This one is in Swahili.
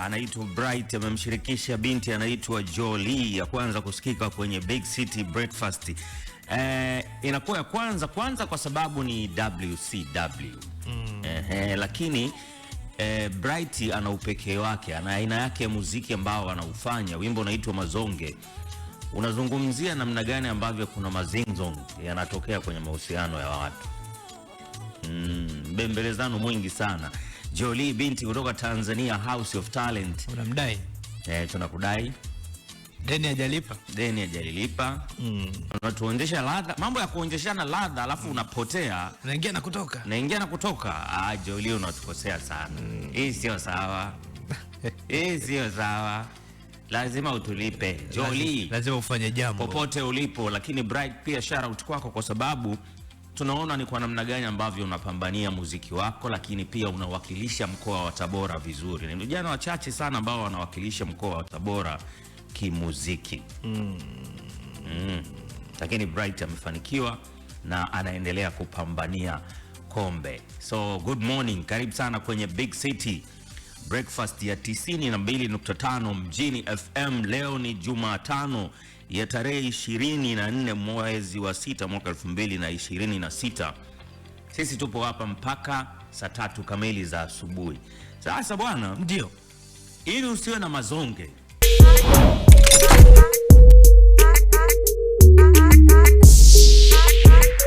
anaitwa Bright, amemshirikisha binti anaitwa Jolie, ya kwanza kusikika kwenye Big City Breakfast. Inakuwa ya kwanza kwa sababu ni WCW. Lakini Bright ana upekee wake, ana aina yake ya muziki ambao anaufanya. Wimbo unaitwa Mazonge. Unazungumzia namna gani ambavyo kuna mazingzong yanatokea kwenye mahusiano ya watu. Bembelezano mwingi sana. Jolie binti kutoka Tanzania, House of Talent. Unamdai? Tunakudai. Deni hajalipa? Deni hajalilipa. Unatuonyesha ladha, mambo ya kuonyeshana ladha alafu unapotea. Unaingia na kutoka. Naingia na kutoka. Jolie unatukosea sana. Hii sio sawa. Hii sio sawa. Lazima utulipe. Jolie, lazima ufanye jambo popote ulipo. Lakini Bright pia shout out kwako kwa sababu tunaona ni kwa namna gani ambavyo unapambania muziki wako, lakini pia unawakilisha mkoa wa Tabora vizuri. Ni vijana wachache sana ambao wanawakilisha mkoa wa Tabora kimuziki. Lakini Bright amefanikiwa na anaendelea kupambania kombe. So good morning, karibu sana kwenye Big City Breakfast ya 92.5 Mjini FM. Leo ni Jumatano ya tarehe 24 mwezi wa 6 mwaka 2026. Sisi tupo hapa mpaka saa 3 kamili za asubuhi. Sasa bwana, ndio ili usiwe na mazonge